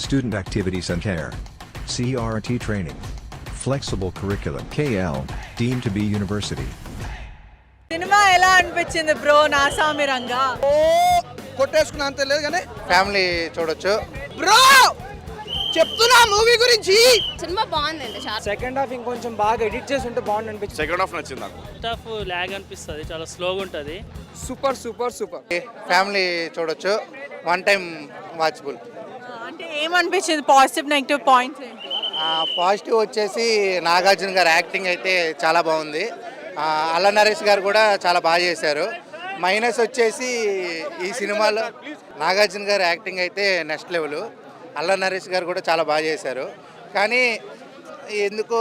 student activities and care. CRT training. Flexible curriculum. KL, deemed to be university. Cinema ఎలా అనిపించింది bro Naa Saami Ranga? కొట్టేసుకున్నా అంత లేదు కానీ ఫ్యామిలీ చూడొచ్చు. బ్రో చెప్తున్నా మూవీ గురించి. సినిమా బాగుందండి. సెకండ్ హాఫ్ ఇంకొంచెం బాగా ఎడిట్ చేసి ఉంటే బాగుంది అనిపించింది. సెకండ్ హాఫ్ నచ్చింది నాకు. ఫస్ట్ హాఫ్ లాగ్ అనిపిస్తుంది, చాలా స్లోగా ఉంటుంది. Super super super. ఫ్యామిలీ చూడొచ్చు. One time watchable. అంటే ఏమనిపించింది? పాజిటివ్ నెగిటివ్ పాయింట్స్ ఏంటి? పాజిటివ్ వచ్చేసి నాగార్జున గారి యాక్టింగ్ అయితే చాలా బాగుంది. అల్ల నరేష్ గారు కూడా చాలా బాగా చేశారు. మైనస్ వచ్చేసి ఈ సినిమాలో నాగార్జున గారి యాక్టింగ్ అయితే నెక్స్ట్ లెవెల్. అల్ల నరేష్ గారు కూడా చాలా బాగా చేశారు. కానీ ఎందుకో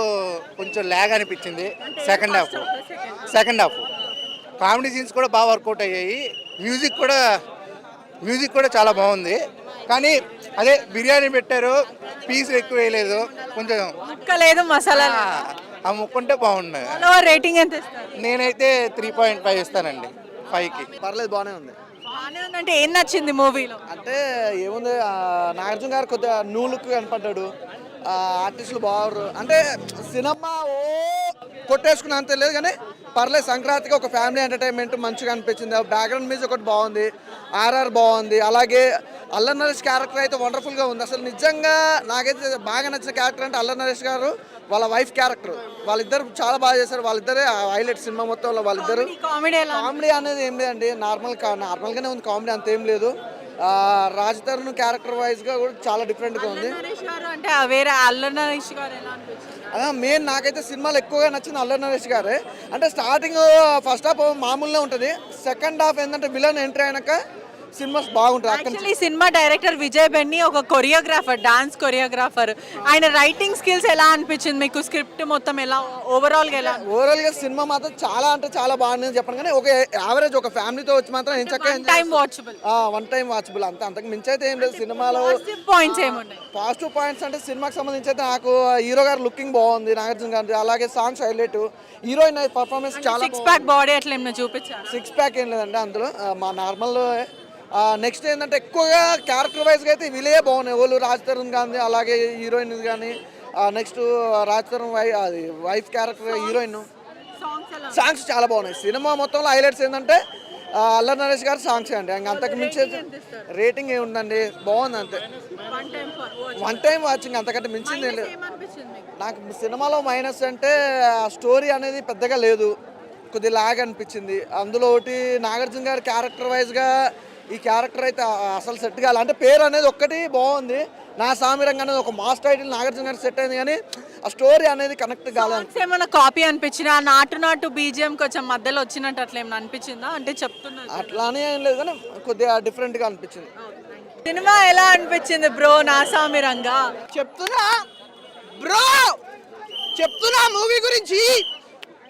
కొంచెం ల్యాగ్ అనిపించింది సెకండ్ హాఫ్. కామెడీ సీన్స్ కూడా బాగా వర్కౌట్ అయ్యాయి. మ్యూజిక్ కూడా చాలా బాగుంది. కానీ అదే బిర్యానీ పెట్టారు, పీసులు ఎక్కువ వేయలేదు, కొంచెం ముక్కలేదు, మసాలా ఆ ముక్కుంటే బాగున్నాయి. రేటింగ్ ఎంత ఇస్తారు? నేనైతే 3.5 ఇస్తానండి 5కి. పర్లేదు బాగానే ఉంది. బాగానే ఉందంటే ఏం నచ్చింది మూవీలో? అంటే ఏముంది, నాగార్జున గారు కొద్దిగా న్యూ లుక్ కనపడ్డాడు. ఆర్టిస్టులు బాగున్నారు. అంటే సినిమా కొట్టేసుకున్నా అంత లేదు కానీ పర్లేదు. సంక్రాంతికి ఒక ఫ్యామిలీ ఎంటర్టైన్మెంట్ మంచిగా అనిపించింది. బ్యాక్గ్రౌండ్ మ్యూజిక్ ఒకటి బాగుంది, ఆర్ఆర్ బాగుంది. అలాగే అల్ల నరేష్ క్యారెక్టర్ అయితే వండర్ఫుల్గా ఉంది. అసలు నిజంగా నాకైతే బాగా నచ్చిన క్యారెక్టర్ అంటే అల్ల నరేష్ గారు వాళ్ళ వైఫ్ క్యారెక్టర్. వాళ్ళిద్దరు చాలా బాగా చేశారు. వాళ్ళిద్దరే హైలైట్ సినిమా మొత్తంలో. వాళ్ళిద్దరు కామెడీ అనేది ఏం లేదండి, నార్మల్గానే ఉంది. కామెడీ అంత ఏం లేదు. రాజ్ తరుణ్ క్యారెక్టర్ వైజ్గా కూడా చాలా డిఫరెంట్గా ఉంది. అంటే వేరే అల్ల నరేష్ గారు ఎలా అనిపించింది? మెయిన్ నాకైతే సినిమాలు ఎక్కువగా నచ్చింది అల్ల నరేష్ గారే. అంటే స్టార్టింగ్ ఫస్ట్ హాఫ్ మామూలుగా ఉంటుంది. సెకండ్ హాఫ్ ఏంటంటే విలన్ ఎంట్రీ అయినాక సినిమా బాగుంటుంది. Actually cinema director Vijay Binni ఒక కొరియోగ్రాఫర్, డాన్స్ కొరియోగ్రాఫర్. ఆయన రైటింగ్ స్కిల్స్ ఎలా అనిపించింది మీకు? స్క్రిప్ట్ మొత్తం ఎలా ఓవరాల్గా ఓవరాల్గా సినిమా మాత్రం చాలా అంటే చాలా బాగుంది చెప్పను. కానీ ఒక యావరేజ్ ఒక ఫ్యామిలీతో వచ్చి మాత్రం ఏం చక్కగా వన్ టైం వాచబుల్. అంతకు మించి అయితే ఏం లేదు. సినిమాలో పాయింట్స్ ఏమున్నాయి? పాజిటివ్ పాయింట్స్ అంటే సినిమాకి సంబంధించి అయితే నాకు హీరో గారు లుకింగ్ బాగుంది, నాగార్జున గారి. అలాగే సాంగ్స్ హైలైట్, హీరోయిన్ పర్ఫార్మెన్స్ చాలా. సిక్స్ ప్యాక్ బాడీ అట్లా ఏమైనా చూపించారు? సిక్స్ ప్యాక్ ఏం లేదండి అందులో, మా నార్మల్. నెక్స్ట్ ఏంటంటే ఎక్కువగా క్యారెక్టర్ వైజ్గా అయితే వీళ్ళే బాగున్నాయి. వాళ్ళు రాజ్ తరుణ్ కానీ అలాగే హీరోయిన్ కానీ. Next Raj Tarun wife character, heroine. Songs చాలా బాగున్నాయి. సినిమా మొత్తంలో హైలైట్స్ ఏంటంటే అల్ల నరేష్ గారి సాంగ్స్ అండి. అంతకు మించి రేటింగ్ ఏముందండి, బాగుంది అంతే. వన్ టైం వాచింగ్, అంతకంటే మించింది ఏం లేదు. నాకు సినిమాలో మైనస్ అంటే స్టోరీ అనేది పెద్దగా లేదు, కొద్దిగా లాగ్ అనిపించింది. అందులో ఒకటి నాగార్జున గారి క్యారెక్టర్ వైజ్గా ఈ క్యారెక్టర్ అయితే అసలు సెట్ కావాలి. అంటే పేరు అనేది ఒక్కటి బాగుంది, నా సామిరంగా అనేది ఒక మాస్ టైటిల్ నాగార్జున గారికి సెట్ అయింది. కానీ ఆ స్టోరీ అనేది కనెక్ట్ కాలేదు. ఏమైనా కాపీ అనిపించిందా? నాటు బీజిఎం కొంచెం మధ్యలో వచ్చినట్టు అట్లా ఏమైనా అనిపించిందా? అంటే చెప్తున్నా అట్లానే ఏం లేదు కానీ కొద్దిగా డిఫరెంట్గా అనిపించింది. సినిమా ఎలా అనిపించింది బ్రో నాసామి రంగా? చెప్తున్నా మూవీ గురించి.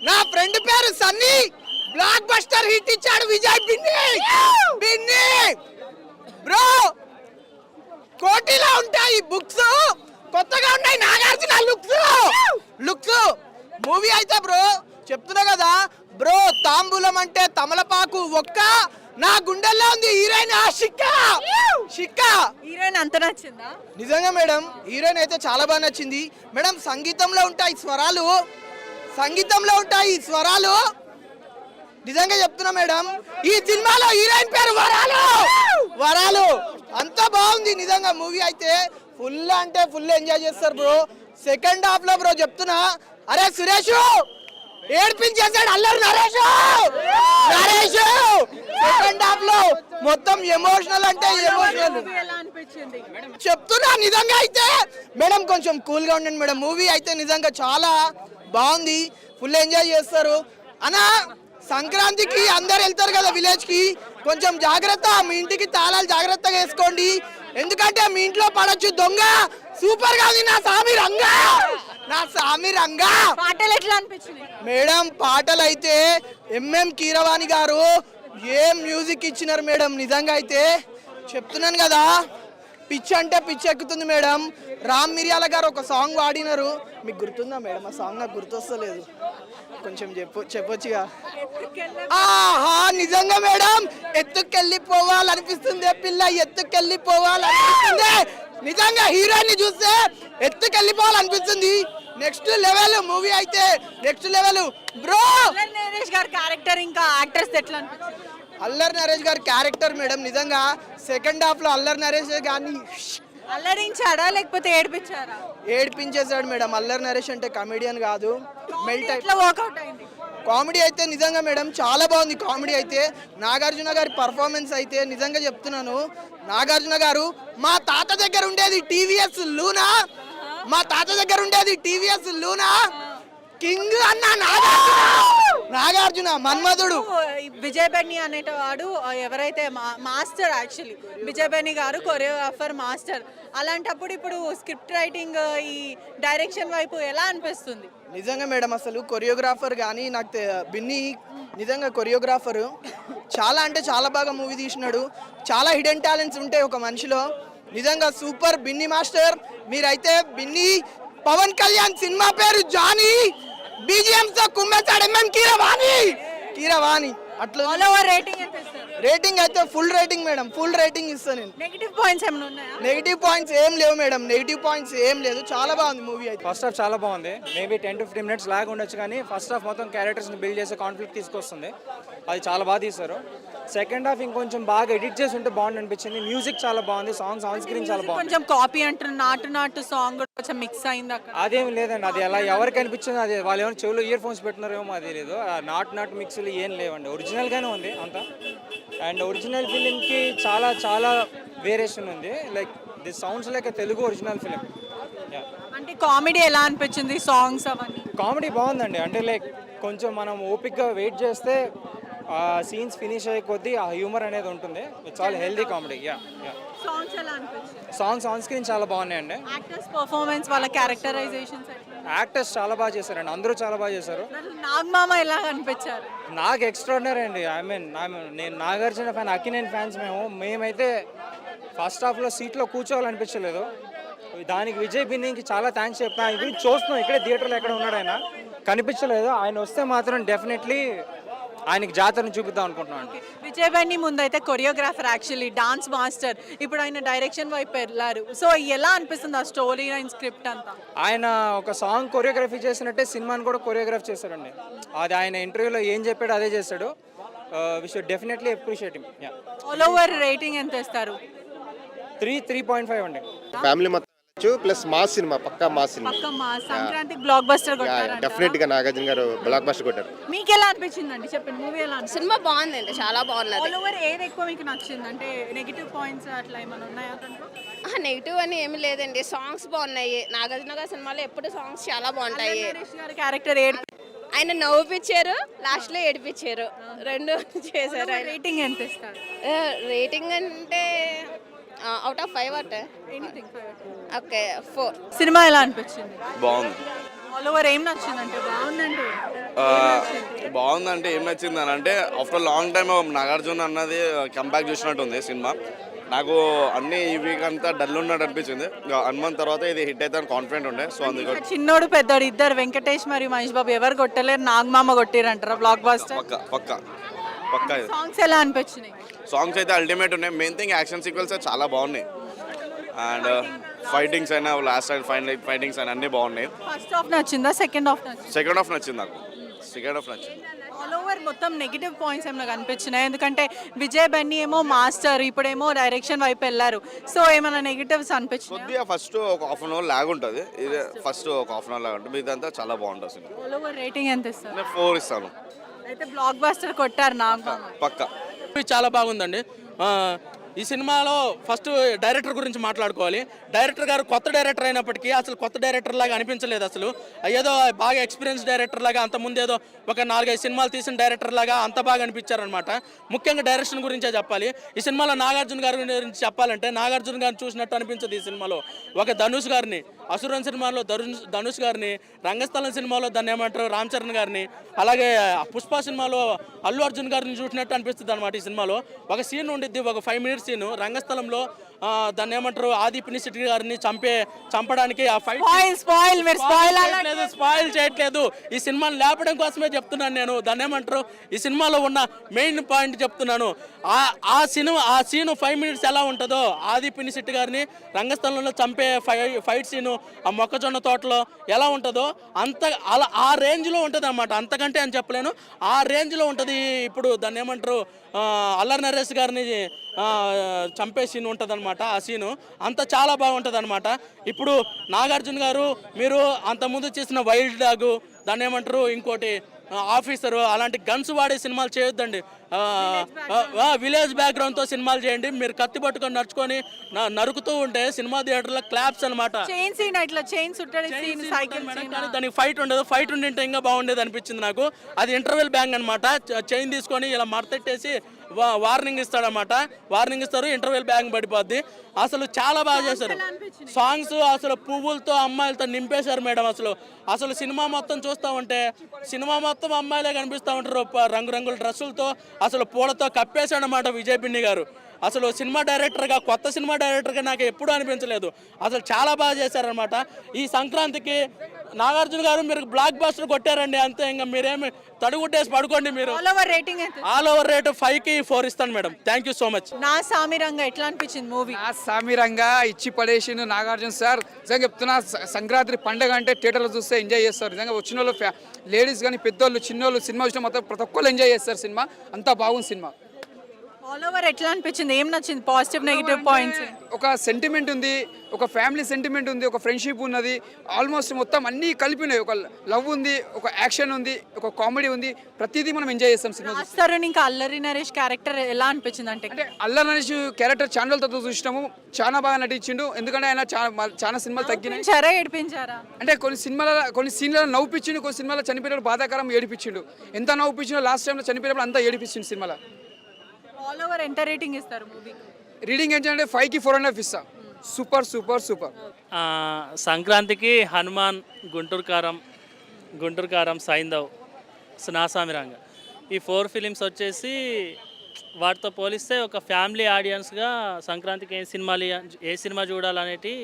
నా ఫ్రెండ్ పేరు సన్నీ, బ్లాక్ బస్టర్ హిట్ ఇచ్చాడు విజయ్ బిన్ని. బ్రో కోటిలో ఉంటాయి బుక్స్, కొత్తగా ఉన్నాయి నాగార్జున లుక్స్. మూవీ అయితే బ్రో చెప్తున్నా కదా బ్రో, తాంబూలం అంటే తమలపాకు ఒక్క నా గుండెల్లో ఉంది. హీరోయిన్ షిక్క హీరోయిన్ అంత నచ్చిందా? నిజంగా మేడం హీరోయిన్ అయితే చాలా బాగా నచ్చింది మేడం. సంగీతంలో ఉంటాయి స్వరాలు. నిజంగా చెప్తున్నా మేడం, ఈ సినిమాలో హీరోయిన్ పేరు వరాలు. అంత బాగుంది నిజంగా. మూవీ అయితే ఫుల్ అంటే ఫుల్ ఎంజాయ్ చేస్తారు బ్రో. సెకండ్ హాఫ్ లో బ్రో చెప్తున్నా, అరే సురేష్ ఏడ్పించేసాడు అల్లరి నరేష్. సెకండ్ హాఫ్ లో మొత్తం ఎమోషనల్ అంటే ఎమోషనల్ చెప్తున్నా. నిజంగా అయితే మేడం కొంచెం కూల్ గా ఉండండి మేడం. మూవీ అయితే నిజంగా చాలా బాగుంది, ఫుల్ ఎంజాయ్ చేస్తారు. అన్నా సంక్రాంతికి అందరు వెళ్తారు కదా విలేజ్ కి, కొంచెం జాగ్రత్త, మీ ఇంటికి తాళాలు జాగ్రత్తగా వేసుకోండి. ఎందుకంటే మీ ఇంట్లో పడొచ్చు దొంగ. సూపర్ గా ఉంది నా సామి రంగా. పాటలు ఎట్లా అనిపించింది మేడం? పాటలు అయితే ఎంఎం కీరవాణి గారు ఏం మ్యూజిక్ ఇచ్చినారు మేడం. నిజంగా అయితే చెప్తున్నాను కదా, పిచ్ అంటే పిచ్ ఎక్కుతుంది మేడం. రామ్ మిరియాల గారు ఒక సాంగ్ వాడినారు, మీకు గుర్తుందా మేడం? ఆ సాంగ్ నాకు గుర్తొస్తలేదు, కొంచెం చెప్పొచ్చుగా. ఆహా నిజంగా మేడం, ఎత్తుకెళ్ళిపోవాలనిపిస్తుంది పిల్ల, ఎత్తుకెళ్ళిపోవాలనిపిస్తుంది. నిజంగా హీరోయిన్ ని చూస్తే ఎత్తుకెళ్ళిపోవాలనిపిస్తుంది. నెక్స్ట్ లెవెల్ మూవీ అయితే next level bro. Allari Naresh గారి క్యారెక్టర్ ఇంకా యాక్టర్స్ ఎట్లా అనిపించింది? అల్లరి నరేష్ గారి క్యారెక్టర్ మేడం నిజంగా సెకండ్ హాఫ్ లో అల్లరి నరేష్ గారిని అల్లరించాడా లేకపోతే ఏడిపించారా? ఏడిపించేశాడు మేడం. అల్లరి నరేష్ అంటే కమెడియన్ కాదు, మెల్ట్ ఎట్లా వర్కౌట్ అయింది? కామెడీ అయితే నిజంగా మేడం చాలా బాగుంది. కామెడీ అయితే నాగార్జున గారి పర్ఫార్మెన్స్ అయితే నిజంగా చెప్తున్నాను, నాగార్జున గారు మా తాత దగ్గర ఉండేది టీవీఎస్ లూనా, మా తాత దగ్గర ఉండేది టీవీఎస్ లూనా, కింగ్ అన్న నాగార్జున మన్మధుడు. విజయ్ బెన్నీ అనేటవాడు ఎవరైతే మాస్టర్, యాక్చువల్లీ విజయ్ బెన్నీ గారు కొరియోగ్రాఫర్ మాస్టర్. అలాంటప్పుడు ఇప్పుడు స్క్రిప్ట్ రైటింగ్ ఈ డైరెక్షన్ వైపు ఎలా అనిపిస్తుంది? నిజంగా మేడం అసలు కొరియోగ్రాఫర్ కానీ నాకు బిన్నీ నిజంగా కొరియోగ్రాఫర్ చాలా అంటే చాలా బాగా మూవీ తీసినాడు. చాలా హిడెన్ టాలెంట్స్ ఉంటాయి ఒక మనిషిలో. నిజంగా సూపర్ బిన్నీ మాస్టర్. మీరైతే బిన్నీ పవన్ కళ్యాణ్ సినిమా పేరు జానీ, బీజిఎంస్ తో కుమ్మేశాడు ఎంఎం కీరవాణి అట్లా. ఆల్ ఓవర్ రేటింగ్ ఎంత ఇస్తారు? రేటింగ్ అయితే full rating madam, full rating ఇస్తాను నేను. నెగటివ్ పాయింట్స్ ఏమైనా ఉన్నాయా? నెగిటివ్ పాయింట్స్ ఏం లేవు మేడం, నెగిటివ్ పాయింట్స్ ఏం లేదు. చాలా బాగుంది మూవీ అయితే. ఫస్ట్ హాఫ్ చాలా బాగుంది. మేబీ 10 to 15 minutes లాగా ఉండొచ్చు, కానీ ఫస్ట్ హాఫ్ మొత్తం క్యారెక్టర్స్ని బిల్డ్ చేసే కాన్ఫ్లిక్ట్ తీసుకొస్తుంది. అది చాలా బాగా తీస్తారు. సెకండ్ హాఫ్ ఇంకొంచెం బాగా ఎడిట్ చేసి ఉంటే బాగుంది అనిపించింది. మ్యూజిక్ చాలా బాగుంది, సాంగ్స్ ఆన్ స్క్రీన్ చాలా బాగుంది. కొంచెం కాపీ అంటారు, నాటు సాంగ్ కూడా కొంచెం మిక్స్ అయింది అక్కడ. అదేం లేదండి, అది అలా ఎవరికి అనిపించింది అది. వాళ్ళు ఏమైనా చెవులో ఇయర్ ఫోన్స్ పెట్టినారేమో అది లేదు. నాటు మిక్స్లు ఏం లేవండి, ఒరిజినల్గానే ఉంది అంతా. అండ్ ఒరిజినల్ ఫిలింకి చాలా చాలా వేరియేషన్ ఉంది. Like this sounds like Telugu original film. అంటే కామెడీ ఎలా అనిపించింది, సాంగ్స్ అవన్నీ? కామెడీ బాగుందండి. అంటే లైక్ కొంచెం మనం ఓపిక్గా వెయిట్ చేస్తే సీన్స్ ఫినిష్ అయ్యే కొద్దీ ఆ హ్యూమర్ అనేది ఉంటుంది. It's all healthy comedy. Songs ఎలా అనిపించింది? సాంగ్స్ ఆన్ స్క్రీన్ చాలా బాగున్నాయండి. యాక్టర్స్ పర్ఫార్మెన్స్, వాళ్ళ క్యారెక్టరైజేషన్స్ యాక్టర్స్ చాలా బాగా చేశారండి, అందరూ చాలా బాగా చేశారు. నాగమామ ఎలా అనిపించారు? నాకు ఎక్స్ట్రాడినరీ అండి. నేను నాగార్జున ఫ్యాన్, అక్కినేని ఫ్యాన్స్ మేమైతే ఫస్ట్ హాఫ్లో సీట్లో కూర్చోవాలనిపించలేదు. దానికి విజయ్ బిన్నీకి చాలా థ్యాంక్స్ చెప్తాను. ఆయన గురించి చూస్తున్నాం, ఇక్కడే థియేటర్లో ఎక్కడ ఉన్నాడు, ఆయన కనిపించలేదు. ఆయన వస్తే మాత్రం డెఫినెట్లీ ఆయనకి జాతరని చూపిద్దాం అనుకుంటున్నాను. విజయ్ బన్నీ ముందు అయితే కొరియోగ్రాఫర్, యాక్చువల్లీ డాన్స్ మాస్టర్. ఇప్పుడు ఆయన డైరెక్షన్ వైపు వెళ్ళారు. సో ఎలా అనిపిస్తుంది ఆ స్టోరీ లైన్, స్క్రిప్ట్ అంతా? ఆయన ఒక సాంగ్ కొరియోగ్రఫీ చేసినట్టే సినిమాని కూడా కొరియోగ్రాఫ్ చేశారండి. అది ఆయన ఇంటర్వ్యూలో ఏం చెప్పాడో అదే చేశాడు. We should definitely appreciate him. All over rating ఎంత ఇస్తారు? 3.5 అండి. ఫ్యామిలీ మొత్తం ప్లస్ మాస్ సినిమా, పక్కా మాస్ సినిమా. పక్క మా సంక్రాంతికి బ్లాక్ బస్టర్ కొట్టారు. డెఫినెట్ గా నాగార్జున గారు బ్లాక్ బస్టర్ కొట్టారు. మీకు ఎలా అనిపించిందండి, చెప్పండి. మూవీ ఎలా అనిపించింది? సినిమా బాగుందండి, చాలా బాగున్నది. ఆల్ ఓవర్ ఏది ఎక్కువ మీకు నచ్చింది? అంటే నెగిటివ్ పాయింట్స్ అట్లా ఏమైనా ఉన్నాయా దాంట్లో? నెగిటివ్ అని ఏమి లేదండి, సాంగ్స్ బాగున్నాయి. నాగార్జున గారి సినిమాలో ఎప్పుడు సాంగ్స్ చాలా బాగుంటాయి. నరేష్ గారి క్యారెక్టర్ ఆయన నవ్వుపిచ్చారు, లాస్ట్ లో ఏడిపించారు, రెండు చేశారు. రేటింగ్ ఎంత ఇస్తారు? రేటింగ్ అంటే అవుట్ ఆఫ్ 5 అంటే ఓకే 4. సినిమా ఎలా అనిపించింది? బాగుంది. ఆల్ ఓవర్ ఏం నచ్చింది? అంటే బాగుందంటే ఏం నచ్చింది అని అంటే ఆఫ్టర్ లాంగ్ టైమ్ నాగార్జున అన్నది కంబ్యాక్ చూసినట్టుంది సినిమా. నాకు అన్ని ఈ వీక్ అంతా డల్ ఉన్నట్టు అనిపించింది. 1 month తర్వాత ఇది హిట్ అయితే కాన్ఫిడెంట్ ఉండే. సో అందుకే చిన్నోడు పెద్దోడు ఇద్దరు, వెంకటేష్ మరియు మహేష్ బాబు ఎవరు కొట్టలేరు, నాగమామ కొట్టిరంటారా బ్లాక్ బస్టర్? పక్కా. సాంగ్స్ ఎలా అనిపించినాయి? సాంగ్స్ అయితే అల్టిమేట్ ఉన్నాయి. మెయిన్ థింగ్ యాక్షన్ సీక్వెన్స్ చాలా బాగున్నాయి. అండ్ ఫైటింగ్స్ అయినా, లాస్ట్ సైడ్ ఫైటింగ్స్ అయినా అన్నీ బాగున్నాయి. ఫస్ట్ హాఫ్ నచ్చిందా, సెకండ్ హాఫ్ నచ్చిందా? సెకండ్ హాఫ్ నచ్చింది నాకు. ఆల్ ఓవర్ మొత్తం నెగిటివ్ పాయింట్స్ ఏమైనా కనిపించినాయి? ఎందుకంటే విజయ్ బన్నీ ఏమో మాస్టర్, ఇప్పుడేమో డైరెక్షన్ వైపు వెళ్ళారు. సో ఏమైనా నెగిటివ్స్ అనిపించినాయి? కొద్దిగా ఫస్ట్ ఒక హాఫ్ అన్ అవర్ లాగ్ ఉంటుంది. ఇది ఫస్ట్ ఒక హాఫ్ అన్ అవర్ లాగ్ ఉంటుంది. ఇదంతా చాలా బాగుంటుంది సినిమా. ఆల్ ఓవర్ రేటింగ్ ఎంత ఇస్తారు? నేను 4 ఇస్తాను. అయితే బ్లాక్ బస్టర్ కొట్టారు నాగమామ. పక్కా. చాలా బాగుందండి. ఈ సినిమాలో ఫస్ట్ డైరెక్టర్ గురించి మాట్లాడుకోవాలి. డైరెక్టర్ గారు కొత్త డైరెక్టర్ అయినప్పటికీ అసలు కొత్త డైరెక్టర్ లాగా అనిపించలేదు. అసలు ఏదో బాగా ఎక్స్పీరియన్స్ డైరెక్టర్ లాగా, అంతకుముందు ఏదో ఒక 4-5 సినిమాలు తీసిన డైరెక్టర్ లాగా అంత బాగా అనిపించారనమాట. ముఖ్యంగా డైరెక్షన్ గురించే చెప్పాలి. ఈ సినిమాలో నాగార్జున గారి గురించి చెప్పాలంటే నాగార్జున గారిని చూసినట్టు అనిపించదు ఈ సినిమాలో. ఒక ధనుష్ గారిని, అసురన్ సినిమాలో ధనుష్ గారిని, రంగస్థలం సినిమాలో దాన్ని ఏమంటారు రామ్ చరణ్ గారిని, అలాగే పుష్ప సినిమాలో అల్లు అర్జున్ గారిని చూసినట్టు అనిపిస్తుంది అనమాట. ఈ సినిమాలో ఒక సీన్ ఉండిద్ది, ఒక 5 minutes సీను రంగస్థలంలో దాన్ని ఏమంటారు ఆది పినిసిటీ గారిని చంపడానికి ఆ ఫైట్ స్పాయిల్ చేయట్లేదు. ఈ సినిమాని లేపడం కోసమే చెప్తున్నాను నేను. దాన్ని ఏమంటారు ఈ సినిమాలో ఉన్న మెయిన్ పాయింట్ చెప్తున్నాను. ఆ సీను 5 minutes ఎలా ఉంటుందో ఆది పినిసిటీ గారిని రంగస్థలంలో చంపే ఫైట్ సీను ఆ మొక్కజొన్న తోటలో ఎలా ఉంటుందో అలా ఆ రేంజ్లో ఉంటుంది అన్నమాట. అంతకంటే అని చెప్పలేను, ఆ రేంజ్లో ఉంటుంది. ఇప్పుడు దాన్ని ఏమంటారు అల్లరి నరేష్ గారిని చంపే సీన్ ఉంటుంది అనమాట. ఆ సీను అంత చాలా బాగుంటుంది అనమాట. ఇప్పుడు నాగార్జున గారు మీరు అంతకుముందు చేసిన వైల్డ్ డాగ్, దాన్ని ఏమంటారు ఇంకోటి ఆఫీసరు, అలాంటి గన్స్ వాడే సినిమాలు చేయొద్దండి. విలేజ్ బ్యాక్గ్రౌండ్తో సినిమాలు చేయండి. మీరు కత్తి పట్టుకొని నడుచుకొని నరుకుతూ ఉంటే సినిమా థియేటర్లో క్లాప్స్ అనమాట. దానికి ఫైట్ ఉండదు. ఫైట్ ఉండింటే ఇంకా బాగుండేది అనిపించింది నాకు. అది ఇంటర్వెల్ బ్యాంగ్ అనమాట. చైన్ తీసుకొని ఇలా మడతెట్టేసి వార్నింగ్ ఇస్తాడనమాట. వార్నింగ్ ఇస్తారు, ఇంటర్వెల్ బ్యాంగ్ పడిపోద్ది. అసలు చాలా బాగా చేశారు. సాంగ్స్ అసలు పువ్వులతో అమ్మాయిలతో నింపేశారు మేడం. అసలు సినిమా మొత్తం చూస్తూ ఉంటే సినిమా మొత్తం అమ్మాయిలే కనిపిస్తూ ఉంటారు రంగురంగుల డ్రెస్సులతో. అసలు పూలతో కప్పేశాడనమాట విజయ్ పిన్ని గారు. అసలు సినిమా డైరెక్టర్గా, కొత్త సినిమా డైరెక్టర్గా నాకు ఎప్పుడూ అనిపించలేదు. అసలు చాలా బాగా చేశారనమాట. ఈ సంక్రాంతికి నాగార్జున గారు మీరు బ్లాక్ బస్టర్ కొట్టారండి, అంతే. ఇంకా మీరేమి తడుగుట్టేసి పడుకోండి. మీరు ఆల్ ఓవర్ రేట్ 5కి 4 ఇస్తాను madam. Thank you so much. నా సామిరంగా ఎట్లా అనిపించింది మూవీ? నా సామిరంగా ఇచ్చి పడేసిండు నాగార్జున సార్. నిజంగా చెప్తున్నా, సంక్రాంతి పండుగ అంటే థియేటర్లో చూస్తే ఎంజాయ్ చేస్తారు. నిజంగా వచ్చిన వాళ్ళు లేడీస్ కానీ పెద్దోళ్ళు చిన్నోళ్ళు సినిమా చూసిన మొత్తం ప్రతి ఒక్కళ్ళు ఎంజాయ్ చేస్తారు. సినిమా అంతా బాగుంది. సినిమా ఆల్ ఓవర్ ఎట్లా అనిపించింది? ఏం నచ్చింది? Positive negative points? ఒక సెంటిమెంట్ ఉంది, ఒక ఫ్యామిలీ సెంటిమెంట్ ఉంది, ఒక ఫ్రెండ్షిప్ ఉన్నది. ఆల్మోస్ట్ మొత్తం అన్నీ కలిపినాయి. ఒక లవ్ ఉంది, ఒక యాక్షన్ ఉంది, ఒక కామెడీ ఉంది. ప్రతిదీ మనం ఎంజాయ్ చేస్తాం సినిమా. ఇంకా అల్లరి నరేష్ క్యారెక్టర్ ఎలా అనిపించింది? అంటే అల్లరి నరేష్ క్యారెక్టర్ ఛానల్తో చూసినాము, చాలా బాగా నటించిండు. ఎందుకంటే ఆయన చాలా సినిమాలు తగ్గినాయి. ఏడిపించారా అంటే కొన్ని సీన్లలో నవ్వుపించిండు, కొన్ని సినిమాలో చనిపోయినప్పుడు బాధాకరం ఏడిపించిండు. ఎంత నవ్వుపించిండో లాస్ట్ టైంలో చనిపోయినప్పుడు అంతా ఏడిపించిండు సినిమాలో. ఆల్ ఓవర్ ఎంత రేటింగ్ ఇస్తారు మూవీ? రీడింగ్ ఏంటంటే 5కి 4.5 ఇస్తా. Super super super. సంక్రాంతికి హనుమాన్, గుంటూరు కారం, సైందవ్, నాసామిరంగ, ఈ 4 ఫిలిమ్స్ వచ్చేసి వాటితో పోలిస్తే ఒక ఫ్యామిలీ ఆడియన్స్గా సంక్రాంతికి ఏ సినిమా చూడాలనేటి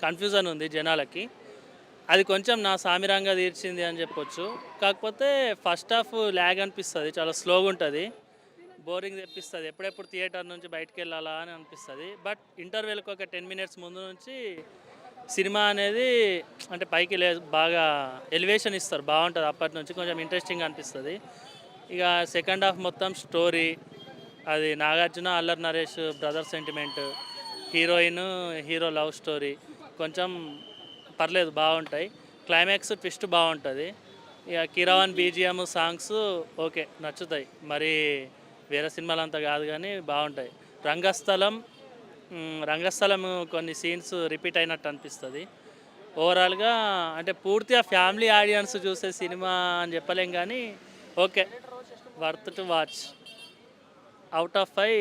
కన్ఫ్యూజన్ ఉంది జనాలకి. అది కొంచెం నా సామిరంగా తీర్చింది అని చెప్పొచ్చు. కాకపోతే ఫస్ట్ హాఫ్ ల్యాగ్ అనిపిస్తుంది, చాలా స్లోగా ఉంటుంది, బోరింగ్ తెప్పిస్తుంది. ఎప్పుడెప్పుడు థియేటర్ నుంచి బయటకు వెళ్ళాలా అని అనిపిస్తుంది. బట్ ఇంటర్వెల్కి ఒక 10 minutes ముందు నుంచి సినిమా అనేది అంటే పైకి బాగా ఎలివేషన్ ఇస్తారు, బాగుంటుంది. అప్పటి నుంచి కొంచెం ఇంట్రెస్టింగ్ అనిపిస్తుంది. ఇక సెకండ్ హాఫ్ మొత్తం స్టోరీ, అది Nagarjuna Allari Naresh brother sentiment, hero love story కొంచెం పర్లేదు, బాగుంటాయి. క్లైమాక్స్ ట్విస్ట్ బాగుంటుంది. ఇక కిరవాన్ బీజిఎం సాంగ్స్ ఓకే, నచ్చుతాయి. మరి వేరే సినిమాలు అంతా కాదు కానీ బాగుంటాయి. రంగస్థలం కొన్ని సీన్స్ రిపీట్ అయినట్టు అనిపిస్తుంది. ఓవరాల్గా అంటే పూర్తిగా ఫ్యామిలీ ఆడియన్స్ చూసే సినిమా అని చెప్పలేం కానీ okay, worth to watch. Out of 5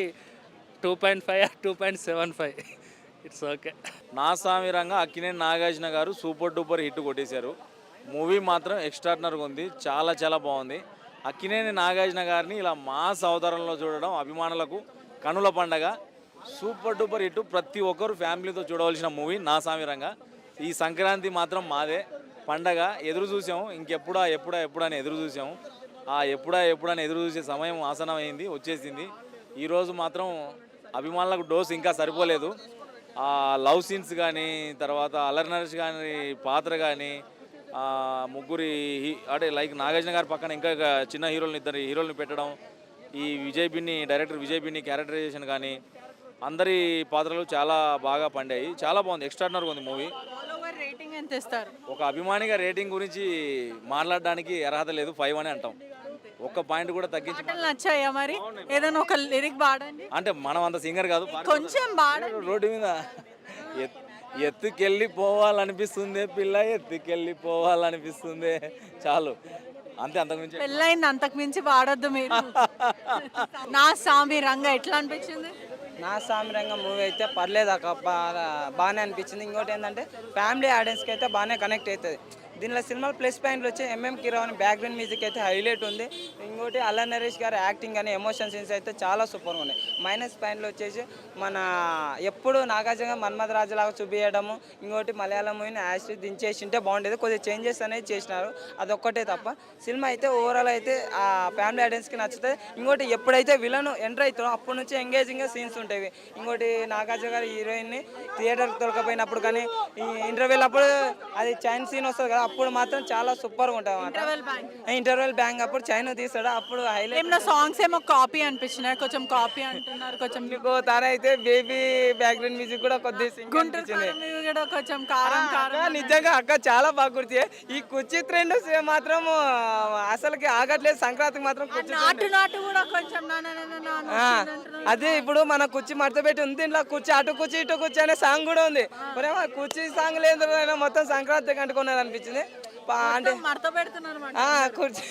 2.5 or 2.75 it's okay. నా సామిరంగా అక్కినేని నాగార్జున గారు సూపర్ డూపర్ హిట్ కొట్టేశారు. మూవీ మాత్రం ఎక్స్ట్రాడినరీగా ఉంది, చాలా చాలా బాగుంది. అక్కినేని నాగార్జున గారిని ఇలా మాస్ అవతారంలో చూడడం అభిమానులకు కనుల పండగ. సూపర్ డూపర్ హిట్, ప్రతి ఒక్కరు ఫ్యామిలీతో చూడవలసిన మూవీ నా సామిరంగా. ఈ సంక్రాంతి మాత్రం మాదే పండగ. ఎదురు చూసాము, ఇంకెప్పుడా అని ఎదురు చూసాము. ఆ ఎప్పుడని ఎదురు చూసే సమయం ఆసనం అయింది, వచ్చేసింది. ఈరోజు మాత్రం అభిమానులకు డోస్ ఇంకా సరిపోలేదు. ఆ లవ్ సీన్స్ కానీ, తర్వాత అల్లరి నరేష్ కానీ పాత్ర కానీ, ముగ్గురి అంటే లైక్ నాగార్జున గారి పక్కన ఇంకా చిన్న ఇద్దరు హీరోల్ని పెట్టడం, ఈ డైరెక్టర్ విజయ్ బిన్ని క్యారెక్టరైజేషన్ కానీ అందరి పాత్రలు చాలా బాగా పండాయి. చాలా బాగుంది, ఎక్స్ట్రాడినరీగా ఉంది మూవీ. ఒక అభిమానిగా రేటింగ్ గురించి మాట్లాడడానికి అర్హత లేదు, 5 అని అంటాం. ఒక్క పాయింట్ కూడా తగ్గించి. నచ్చాయా మరి? ఏదైనా ఒక లిరిక్ పాడండి. అంటే మనం అంత సింగర్ కాదు, కొంచెం రోడ్డు మీద ఎత్తుకెళ్ళిపోవాలనిపిస్తుంది పిల్ల, ఎత్తుకెళ్ళిపోవాలనిపిస్తుంది, చాలు అంతే. అంతకుమించి పెళ్ళైంది, అంతకు మించి వాడొద్దు మీరు. నా సామిరంగా ఎట్లా అనిపించింది? నా సామిరంగ మూవీ అయితే పర్లేదు అక్క, బాగానే అనిపించింది. ఇంకోటి ఏంటంటే ఫ్యామిలీ ఆడియన్స్కి అయితే బాగానే కనెక్ట్ అవుతుంది. దీనిలో సినిమాలో ప్లస్ పాయింట్లు వచ్చి ఎంఎం కిరావని బ్యాక్గ్రౌండ్ మ్యూజిక్ అయితే హైలైట్ ఉంది. ఇంకోటి అల్లా నరేష్ గారి యాక్టింగ్ కానీ ఎమోషన్ సీన్స్ అయితే చాలా సూపర్గా ఉన్నాయి. మైనస్ పాయింట్లు వచ్చేసి మన ఎప్పుడు నాగార్జున మన్మథ రాజులాగా చూపించడము, ఇంకోటి మలయాళం మూవీని యాక్చువల్లీ దించేసి ఉంటే బాగుండేది. కొద్దిగా చేంజెస్ అనేది చేసినారు, అదొక్కటే తప్ప సినిమా అయితే ఓవరాల్ అయితే ఆ ఫ్యామిలీ ఆడియన్స్కి నచ్చుతుంది. ఇంకోటి ఎప్పుడైతే విలన్ ఎంటర్ అవుతారో అప్పటి నుంచి ఎంగేజింగ్గా సీన్స్ ఉంటాయి. ఇంకోటి నాగార్జున గారి హీరోయిన్ని థియేటర్కి దొరకపోయినప్పుడు కానీ ఈ ఇంటర్వెల్ అప్పుడు అది చైన్ సీన్ వస్తుంది కదా, అప్పుడు మాత్రం చాలా సూపర్గా ఉంటుంది అన్నమాట. ఇంటర్వెల్ బ్యాంక్ అప్పుడు చైన్ తీస్తాడు, అప్పుడు హైలైట్. సాంగ్స్ ఏమో కాపీ అనిపించినాయి, కొంచెం కాపీ అంటున్నారు. కొంచెం తనైతే బేబీ బ్యాక్గ్రౌండ్ మ్యూజిక్ కూడా కొద్దిగా గుంటూరు కూడా కొంచెం కారం కారం. నిజంగా అక్క చాలా బాగా గుర్తు. ఈ కుర్చీ ట్రెండ్ మాత్రం అసలుకి ఆగట్లేదు. సంక్రాంతికి మాత్రం కుర్చీ నాటు కూడా కొంచెం అదే ఇప్పుడు మన కుర్చీ మడతపెట్టి ఉంది, ఇంట్లో కుర్చీ అటు కుర్చీ ఇటు కుర్చీ అనే సాంగ్ కూడా ఉంది. కుర్చీ సాంగ్ లేదు, మొత్తం సంక్రాంతికి అంటుకున్నది అనిపించింది. అంటే మడత పెడుతున్నారు కుర్చీ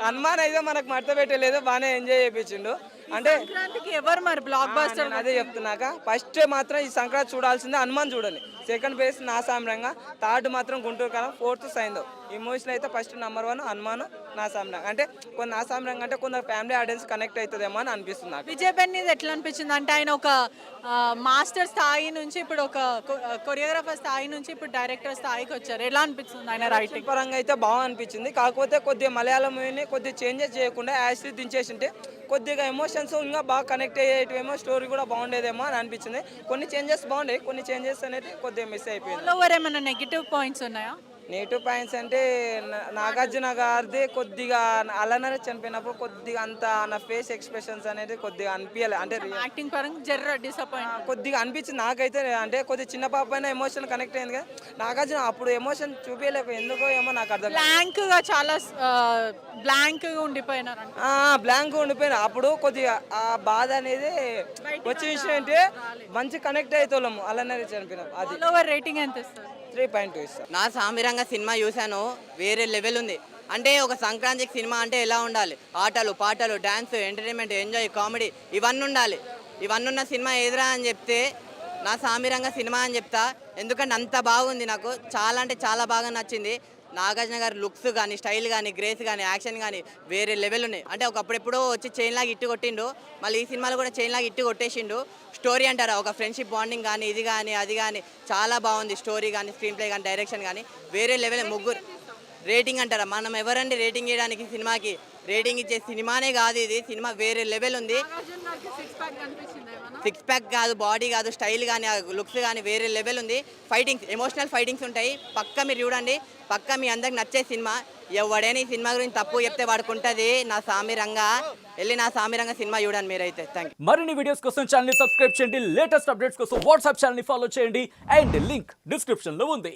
హనుమాన్ అయితే మనకు మడత పెట్టలేదు, బాగానే ఎంజాయ్ చేయించిండు. అంటే సంక్రాంతికి ఎవరు మరి బ్లాక్ బస్టర్ అదే చెప్తున్నాక ఫస్ట్ మాత్రం ఈ సంక్రాంతి చూడాల్సిందే హనుమాన్ చూడాలి. సెకండ్ ప్లేస్ నా సామిరంగ, థర్డ్ మాత్రం గుంటూరు కాలం, ఫోర్త్ సైంధవ్. ఈ మూవీస్లో అయితే ఫస్ట్ నెంబర్ 1 హనుమాన్, నా సామిరంగ. అంటే కొన్ని నా సామిరంగ అంటే కొందరు ఫ్యామిలీ ఆడియన్స్ కనెక్ట్ అవుతుందేమో అని అనిపిస్తుంది నాకు. విజయ్ బెన్నీది ఎట్లా అనిపించింది అంటే ఆయన ఒక మాస్టర్ స్థాయి నుంచి ఇప్పుడు ఒక కొరియోగ్రాఫర్ స్థాయి నుంచి ఇప్పుడు డైరెక్టర్ స్థాయికి వచ్చారు. ఎలా అనిపిస్తుంది ఆయన రైటింగ్ పరంగా అయితే బాగా అనిపించింది. కాకపోతే కొద్దిగా మలయాళం మూవీని కొద్దిగా చేంజెస్ చేయకుండా యాసిడ్ దించేసింటే కొద్దిగా ఎమోషన్స్ ఇంకా బాగా కనెక్ట్ అయ్యేటివేమో, స్టోరీ కూడా బాగుండేదేమో అని అనిపించింది. కొన్ని చేంజెస్ బాగుండే, కొన్ని చేంజెస్ అనేది కొద్దిగా మిస్ అయిపోయింది. ఏమైనా నెగిటివ్ పాయింట్స్ ఉన్నాయా? నెగిటివ్ పాయింట్స్ అంటే నాగార్జున గారిది కొద్దిగా అల్లనరే చనిపోయినప్పుడు కొద్దిగా అంత నా ఫేస్ ఎక్స్ప్రెషన్స్ అనేది కొద్దిగా అనిపించలేదు. అంటే యాక్టింగ్ పరంగా జర్ర డిసప్పాయింట్ కొద్దిగా అనిపించింది నాకైతే. అంటే కొద్దిగా చిన్న పాప అయినా ఎమోషన్ కనెక్ట్ అయింది కదా, నాగార్జున అప్పుడు ఎమోషన్ చూపించలేక ఎందుకో ఏమో నాకు అర్థం. బ్లాంక్ గా చాలా బ్లాంక్ గా ఉండిపోయినారు, బ్లాంక్ ఉండిపోయినా. అప్పుడు కొద్దిగా ఆ బాధ అనేది వచ్చే విషయం ఏంటి, మంచి కనెక్ట్ అవుతాము అల్లనరే చనిపోయిన. అది రేటింగ్ ఎంత ఇస్తారు? 3.2 ఇస్తాను. నా సామిరంగ సినిమా చూశాను, వేరే లెవెల్ ఉంది. అంటే ఒక సంక్రాంతికి సినిమా అంటే ఎలా ఉండాలి, ఆటలు పాటలు డ్యాన్స్ ఎంటర్టైన్మెంట్ ఎంజాయ్ కామెడీ ఇవన్నీ ఉండాలి. ఇవన్నీ ఉన్న సినిమా ఏదిరా అని చెప్తే నా సామిరంగ సినిమా అని చెప్తా. ఎందుకంటే అంత బాగుంది, నాకు చాలా అంటే చాలా బాగా నచ్చింది. నాగార్జున గారి లుక్స్ కానీ స్టైల్ కానీ గ్రేస్ కానీ యాక్షన్ కానీ వేరే లెవెల్ ఉన్నాయి. అంటే ఒకప్పుడెప్పుడో వచ్చి చైన్ లాగా ఇట్టు కొట్టిండు, మళ్ళీ ఈ సినిమాలో కూడా చైన్ లాగా ఇట్టు కొట్టేసిండు. స్టోరీ అంటారా, ఒక ఫ్రెండ్షిప్ బాండింగ్ కానీ ఇది కానీ అది కానీ చాలా బాగుంది. స్టోరీ కానీ స్క్రీన్ ప్లే కానీ డైరెక్షన్ కానీ వేరే లెవెల్. ముగ్గురు రేటింగ్ అంటారా, మనం ఎవరండి రేటింగ్ చేయడానికి సినిమాకి? రేటింగ్ ఇచ్చే సినిమానే కాదు ఇది, సినిమా వేరే లెవెల్ ఉంది. 6 ప్యాక్ కాదు, బాడీ కాదు, స్టైల్ కానీ లుక్స్ కానీ వేరే లెవెల్ ఉంది. ఫైటింగ్స్ ఎమోషనల్ ఫైటింగ్స్ ఉంటాయి, పక్కా మీరు చూడండి. పక్కా మీ అందరికి నచ్చే సినిమా. ఎవడైనా ఈ సినిమా గురించి తప్పు చెప్తే వాడుకుంటుంది. నా సామిరంగ వెళ్ళి నా సామిరంగ సినిమా చూడండి మీరైతే. Thank you. మరిన్ని వీడియోస్ కోసం ఛానల్ సబ్స్క్రైబ్ చేయండి, లేటెస్ట్ అప్డేట్స్ కోసం వాట్సాప్ ఛానల్ ఫాలో చేయండి, అండ్ లింక్ డిస్క్రిప్షన్ లో ఉంది.